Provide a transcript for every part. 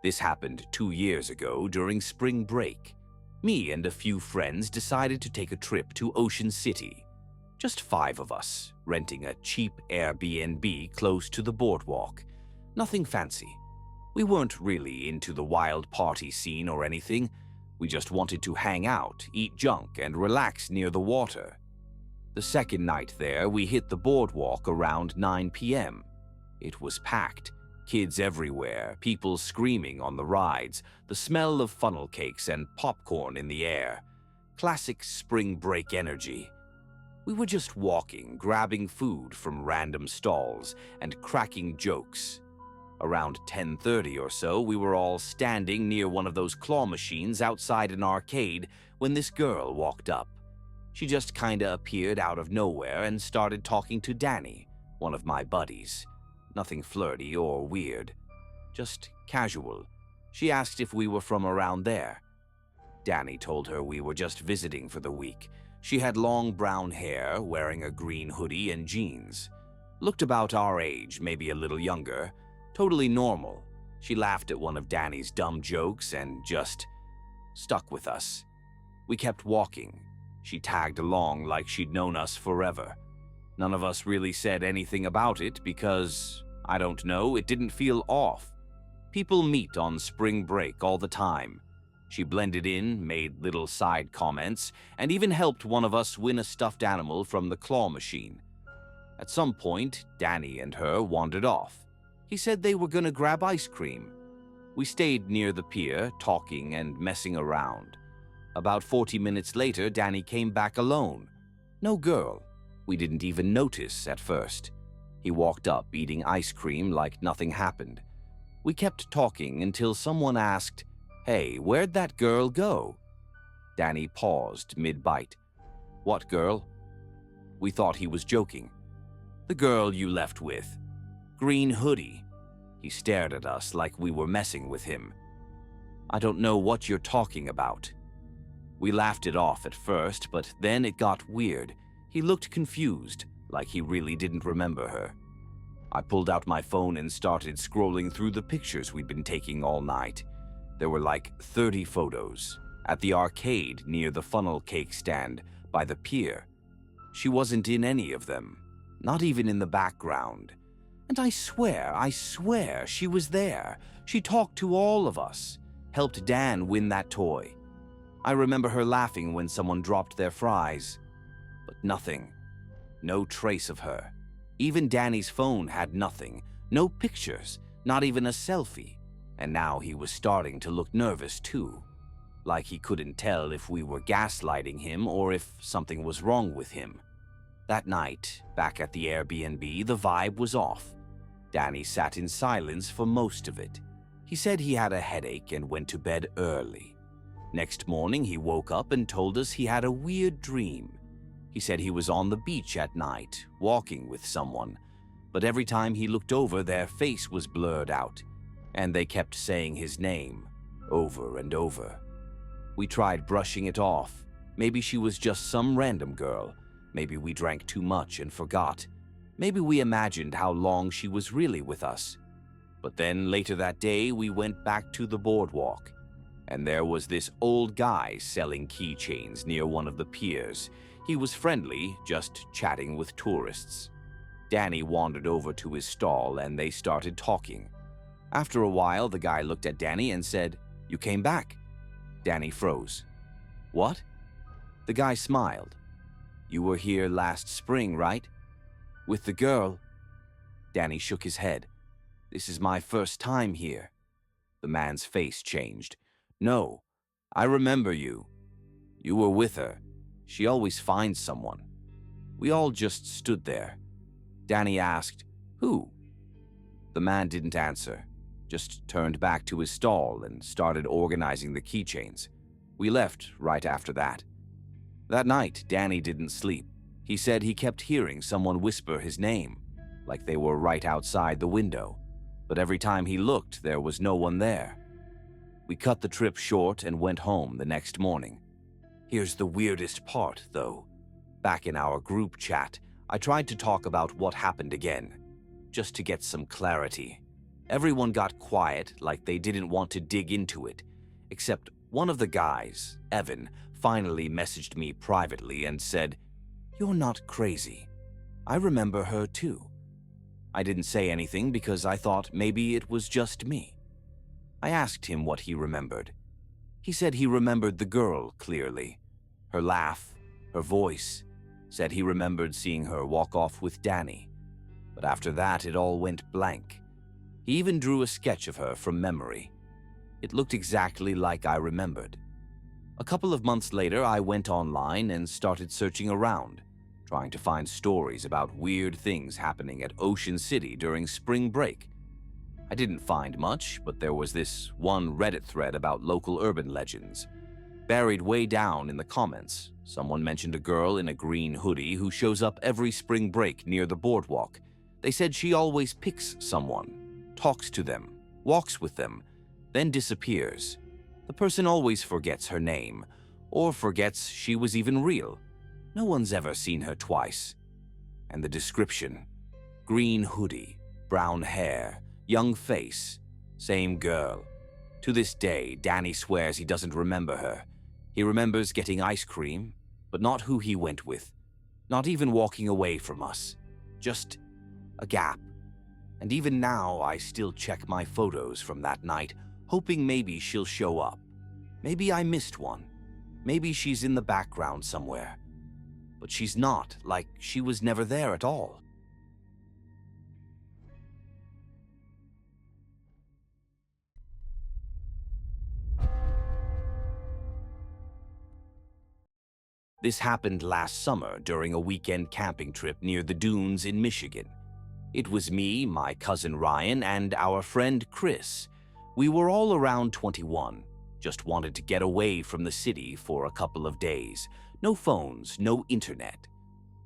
This happened 2 years ago during spring break. Me and a few friends decided to take a trip to Ocean City. Just 5 of us, renting a cheap Airbnb close to the boardwalk. Nothing fancy. We weren't really into the wild party scene or anything. We just wanted to hang out, eat junk, and relax near the water. The second night there, we hit the boardwalk around 9 p.m. It was packed. Kids everywhere, people screaming on the rides, the smell of funnel cakes and popcorn in the air. Classic spring break energy. We were just walking, grabbing food from random stalls, and cracking jokes. Around 10:30 or so, we were all standing near one of those claw machines outside an arcade when this girl walked up. She just kinda appeared out of nowhere and started talking to Danny, one of my buddies. Nothing flirty or weird, just casual. She asked if we were from around there. Danny told her we were just visiting for the week. She had long brown hair, wearing a green hoodie and jeans. Looked about our age, maybe a little younger. Totally normal. She laughed at one of Danny's dumb jokes and just stuck with us. We kept walking. She tagged along like she'd known us forever. None of us really said anything about it because, I don't know, it didn't feel off. People meet on spring break all the time. She blended in, made little side comments, and even helped one of us win a stuffed animal from the claw machine. At some point, Danny and her wandered off. He said they were gonna grab ice cream. We stayed near the pier, talking and messing around. About 40 minutes later, Danny came back alone. No girl. We didn't even notice at first. He walked up, eating ice cream like nothing happened. We kept talking until someone asked, "Hey, where'd that girl go?" Danny paused mid-bite. "What girl?" We thought he was joking. "The girl you left with. Green hoodie." He stared at us like we were messing with him. "I don't know what you're talking about." We laughed it off at first, but then it got weird. He looked confused, like he really didn't remember her. I pulled out my phone and started scrolling through the pictures we'd been taking all night. There were like 30 photos. At the arcade near the funnel cake stand, by the pier. She wasn't in any of them, not even in the background. And I swear, she was there. She talked to all of us, helped Dan win that toy. I remember her laughing when someone dropped their fries. But nothing. No trace of her. Even Danny's phone had nothing. No pictures, not even a selfie. And now he was starting to look nervous too. Like he couldn't tell if we were gaslighting him or if something was wrong with him. That night, back at the Airbnb, the vibe was off. Danny sat in silence for most of it. He said he had a headache and went to bed early. Next morning, he woke up and told us he had a weird dream. He said he was on the beach at night, walking with someone, but every time he looked over, their face was blurred out, and they kept saying his name over and over. We tried brushing it off. Maybe she was just some random girl. Maybe we drank too much and forgot. Maybe we imagined how long she was really with us. But then later that day, we went back to the boardwalk, and there was this old guy selling keychains near one of the piers. He was friendly, just chatting with tourists. Danny wandered over to his stall and they started talking. After a while, the guy looked at Danny and said, "You came back." Danny froze. "What?" The guy smiled. "You were here last spring, right? With the girl?" Danny shook his head. "This is my first time here." The man's face changed. "No, I remember you. You were with her. She always finds someone." We all just stood there. Danny asked, "Who?" The man didn't answer, just turned back to his stall and started organizing the keychains. We left right after that. That night, Danny didn't sleep. He said he kept hearing someone whisper his name, like they were right outside the window. But every time he looked, there was no one there. We cut the trip short and went home the next morning. Here's the weirdest part, though. Back in our group chat, I tried to talk about what happened again, just to get some clarity. Everyone got quiet, like they didn't want to dig into it, except one of the guys, Evan, finally messaged me privately and said, "You're not crazy. I remember her too." I didn't say anything because I thought maybe it was just me. I asked him what he remembered. He said he remembered the girl clearly. Her laugh, her voice, said he remembered seeing her walk off with Danny. But after that, it all went blank. He even drew a sketch of her from memory. It looked exactly like I remembered. A couple of months later, I went online and started searching around, trying to find stories about weird things happening at Ocean City during spring break. I didn't find much, but there was this one Reddit thread about local urban legends. Buried way down in the comments, someone mentioned a girl in a green hoodie who shows up every spring break near the boardwalk. They said she always picks someone, talks to them, walks with them, then disappears. The person always forgets her name, or forgets she was even real. No one's ever seen her twice. And the description: green hoodie, brown hair, young face, same girl. To this day, Danny swears he doesn't remember her. He remembers getting ice cream, but not who he went with. Not even walking away from us. Just a gap. And even now, I still check my photos from that night, hoping maybe she'll show up. Maybe I missed one. Maybe she's in the background somewhere. But she's not, like she was never there at all. This happened last summer during a weekend camping trip near the dunes in Michigan. It was me, my cousin Ryan, and our friend Chris. We were all around 21, just wanted to get away from the city for a couple of days. No phones, no internet.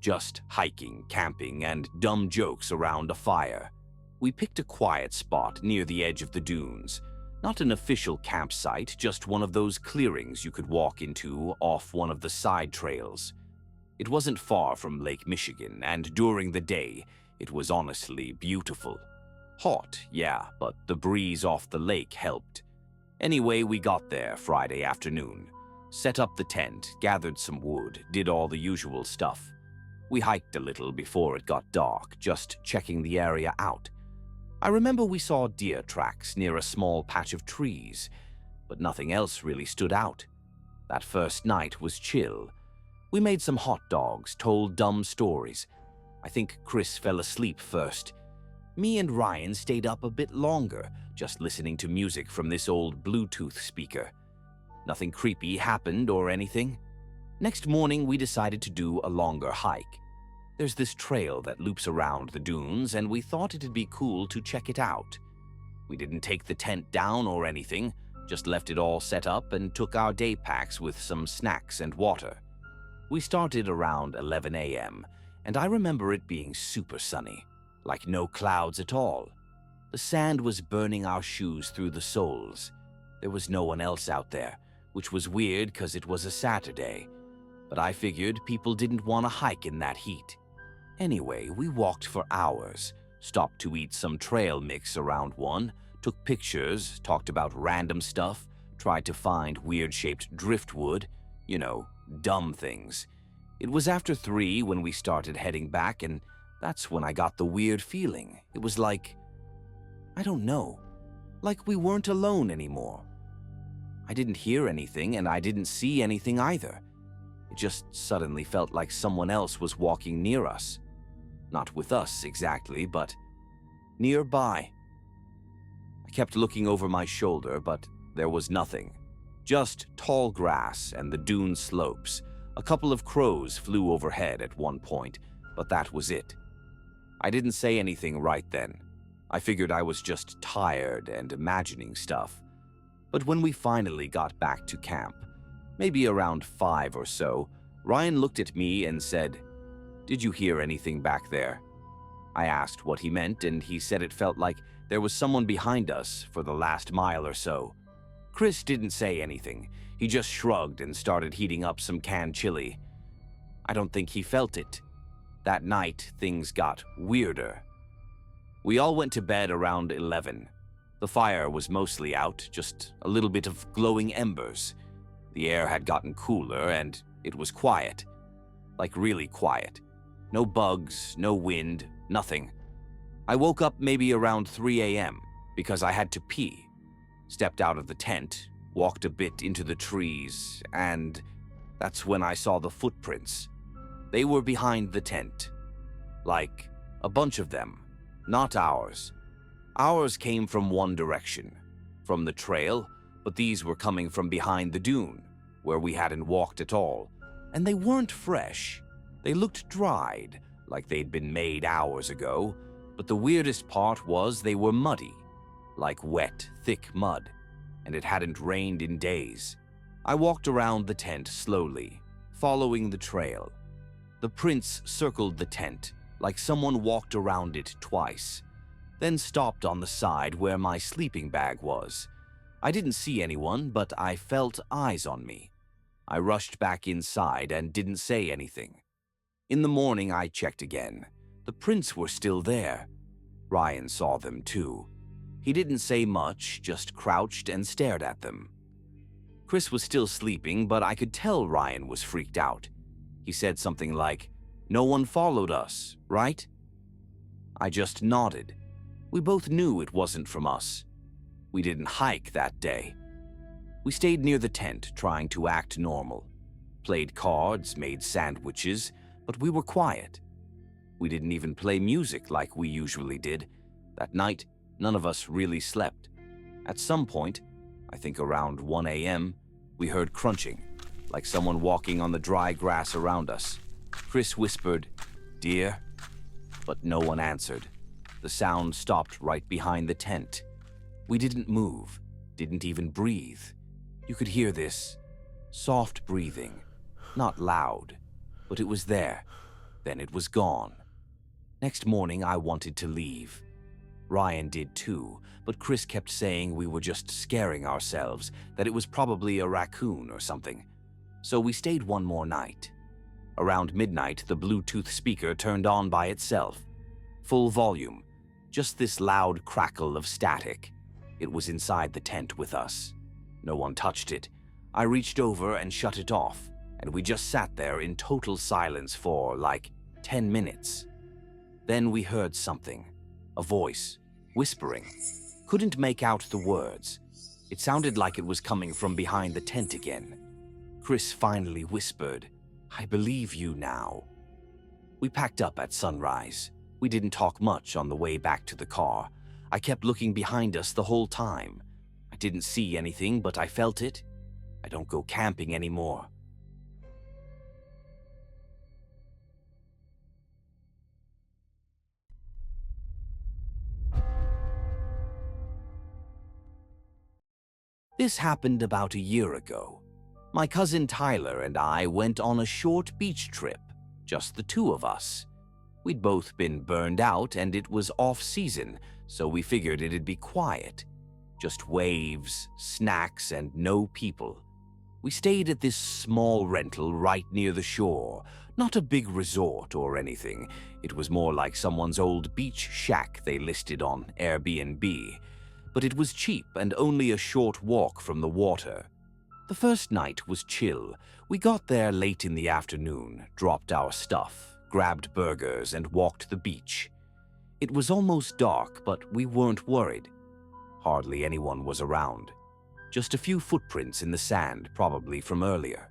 Just hiking, camping, and dumb jokes around a fire. We picked a quiet spot near the edge of the dunes. Not an official campsite, just one of those clearings you could walk into off one of the side trails. It wasn't far from Lake Michigan, and during the day, it was honestly beautiful. Hot, yeah, but the breeze off the lake helped. Anyway, we got there Friday afternoon. Set up the tent, gathered some wood, did all the usual stuff. We hiked a little before it got dark, just checking the area out. I remember we saw deer tracks near a small patch of trees, but nothing else really stood out. That first night was chill. We made some hot dogs, told dumb stories. I think Chris fell asleep first. Me and Ryan stayed up a bit longer, just listening to music from this old Bluetooth speaker. Nothing creepy happened or anything. Next morning, we decided to do a longer hike. There's this trail that loops around the dunes, and we thought it'd be cool to check it out. We didn't take the tent down or anything, just left it all set up and took our day packs with some snacks and water. We started around 11 a.m., and I remember it being super sunny, like no clouds at all. The sand was burning our shoes through the soles. There was no one else out there, which was weird because it was a Saturday. But I figured people didn't want to hike in that heat. Anyway, we walked for hours, stopped to eat some trail mix around one, took pictures, talked about random stuff, tried to find weird-shaped driftwood, dumb things. It was after 3 when we started heading back, and that's when I got the weird feeling. It was like, I don't know, like we weren't alone anymore. I didn't hear anything, and I didn't see anything either. It just suddenly felt like someone else was walking near us. Not with us exactly, but nearby. I kept looking over my shoulder, but there was nothing. Just tall grass and the dune slopes. A couple of crows flew overhead at one point, but that was it. I didn't say anything right then. I figured I was just tired and imagining stuff. But when we finally got back to camp, maybe around 5 or so, Ryan looked at me and said, "Did you hear anything back there?" I asked what he meant, and he said it felt like there was someone behind us for the last mile or so. Chris didn't say anything. He just shrugged and started heating up some canned chili. I don't think he felt it. That night, things got weirder. We all went to bed around 11. The fire was mostly out, just a little bit of glowing embers. The air had gotten cooler and it was quiet. Like really quiet. No bugs, no wind, nothing. I woke up maybe around 3 a.m. because I had to pee. Stepped out of the tent, walked a bit into the trees, and that's when I saw the footprints. They were behind the tent. Like, a bunch of them. Not ours. Ours came from one direction, from the trail, but these were coming from behind the dune, where we hadn't walked at all. And they weren't fresh. They looked dried, like they'd been made hours ago, but the weirdest part was they were muddy, like wet, thick mud, and it hadn't rained in days. I walked around the tent slowly, following the trail. The prints circled the tent, like someone walked around it twice, then stopped on the side where my sleeping bag was. I didn't see anyone, but I felt eyes on me. I rushed back inside and didn't say anything. In the morning, I checked again. The prints were still there. Ryan saw them too. He didn't say much, just crouched and stared at them. Chris was still sleeping, but I could tell Ryan was freaked out. He said something like, "No one followed us, right?" I just nodded. We both knew it wasn't from us. We didn't hike that day. We stayed near the tent, trying to act normal. Played cards, made sandwiches, but we were quiet. We didn't even play music like we usually did. That night, none of us really slept. At some point, I think around 1 a.m., we heard crunching, like someone walking on the dry grass around us. Chris whispered, "Dear?" But no one answered. The sound stopped right behind the tent. We didn't move, didn't even breathe. You could hear this soft breathing, not loud, but it was there. Then it was gone. Next morning, I wanted to leave. Ryan did too, but Chris kept saying we were just scaring ourselves, that it was probably a raccoon or something. So we stayed one more night. Around midnight, the Bluetooth speaker turned on by itself. Full volume, just this loud crackle of static. It was inside the tent with us. No one touched it. I reached over and shut it off, and we just sat there in total silence for, like, 10 minutes. Then we heard something. A voice, whispering. Couldn't make out the words. It sounded like it was coming from behind the tent again. Chris finally whispered, "I believe you now." We packed up at sunrise. We didn't talk much on the way back to the car. I kept looking behind us the whole time. I didn't see anything, but I felt it. I don't go camping anymore. This happened about a year ago. My cousin Tyler and I went on a short beach trip, just the two of us. We'd both been burned out and it was off-season, so we figured it'd be quiet. Just waves, snacks, and no people. We stayed at this small rental right near the shore. Not a big resort or anything. It was more like someone's old beach shack they listed on Airbnb. But it was cheap and only a short walk from the water. The first night was chill. We got there late in the afternoon, dropped our stuff, grabbed burgers, and walked the beach. It was almost dark, but we weren't worried. Hardly anyone was around. Just a few footprints in the sand, probably from earlier.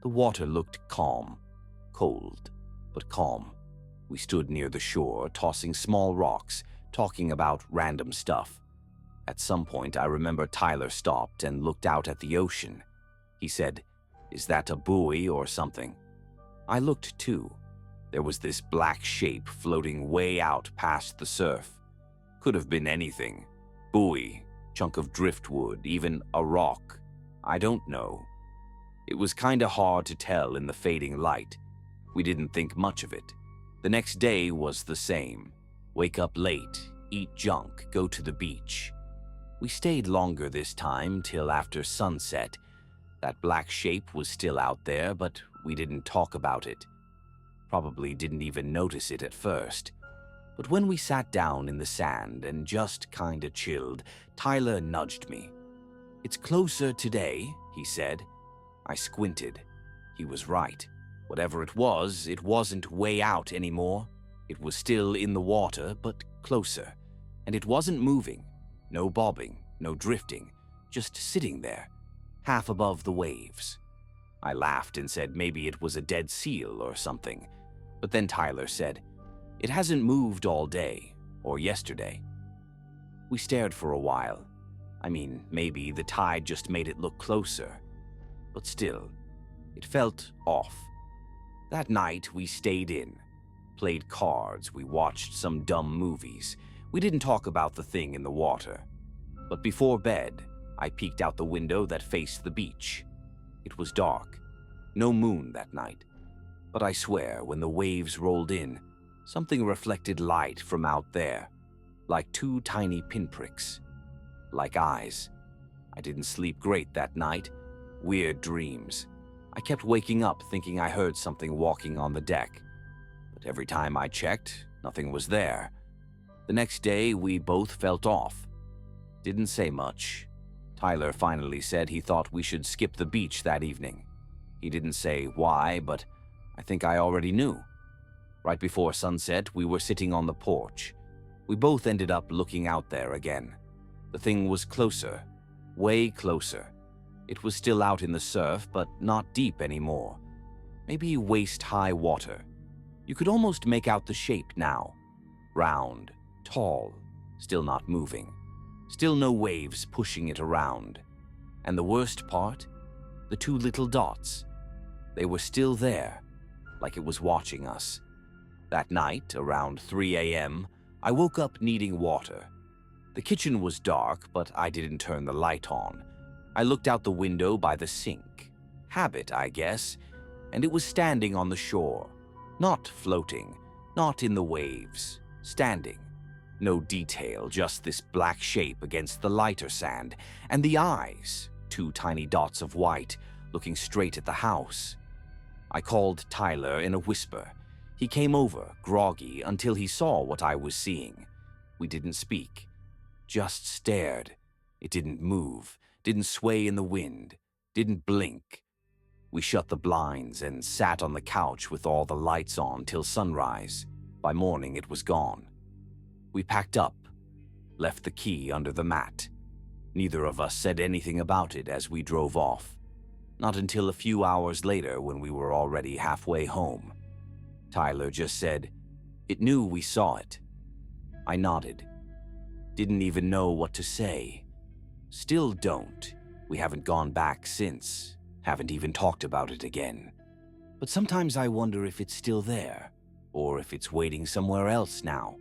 The water looked calm. Cold, but calm. We stood near the shore, tossing small rocks, talking about random stuff. At some point, I remember Tyler stopped and looked out at the ocean. He said, "Is that a buoy or something?" I looked too. There was this black shape floating way out past the surf. Could have been anything. Buoy, chunk of driftwood, even a rock. I don't know. It was kinda hard to tell in the fading light. We didn't think much of it. The next day was the same. Wake up late, eat junk, go to the beach. We stayed longer this time, till after sunset. That black shape was still out there, but we didn't talk about it. Probably didn't even notice it at first. But when we sat down in the sand and just kinda chilled, Tyler nudged me. "It's closer today," he said. I squinted. He was right. Whatever it wasn't way out anymore. It was still in the water, but closer. And it wasn't moving. No bobbing, no drifting. Just sitting there, half above the waves. I laughed and said maybe it was a dead seal or something. But then Tyler said, "It hasn't moved all day, or yesterday." We stared for a while. I mean, maybe the tide just made it look closer. But still, it felt off. That night, we stayed in, played cards, we watched some dumb movies. We didn't talk about the thing in the water. But before bed, I peeked out the window that faced the beach. It was dark. No moon that night. But I swear, when the waves rolled in, something reflected light from out there, like two tiny pinpricks, like eyes. I didn't sleep great that night. Weird dreams. I kept waking up thinking I heard something walking on the deck. But every time I checked, nothing was there. The next day, we both felt off. Didn't say much. Tyler finally said he thought we should skip the beach that evening. He didn't say why, but I think I already knew. Right before sunset, we were sitting on the porch. We both ended up looking out there again. The thing was closer, way closer. It was still out in the surf, but not deep anymore. Maybe waist-high water. You could almost make out the shape now. Round, tall, still not moving. Still no waves pushing it around. And the worst part? The two little dots. They were still there, like it was watching us. That night, around 3 a.m., I woke up needing water. The kitchen was dark, but I didn't turn the light on. I looked out the window by the sink. Habit, I guess. And it was standing on the shore. Not floating, not in the waves. Standing. No detail, just this black shape against the lighter sand. And the eyes, two tiny dots of white, looking straight at the house. I called Tyler in a whisper. He came over, groggy, until he saw what I was seeing. We didn't speak. Just stared. It didn't move, didn't sway in the wind, didn't blink. We shut the blinds and sat on the couch with all the lights on till sunrise. By morning, it was gone. We packed up, left the key under the mat. Neither of us said anything about it as we drove off. Not until a few hours later when we were already halfway home. Tyler just said, "It knew we saw it." I nodded. Didn't even know what to say. Still don't. We haven't gone back since. Haven't even talked about it again. But sometimes I wonder if it's still there, or if it's waiting somewhere else now.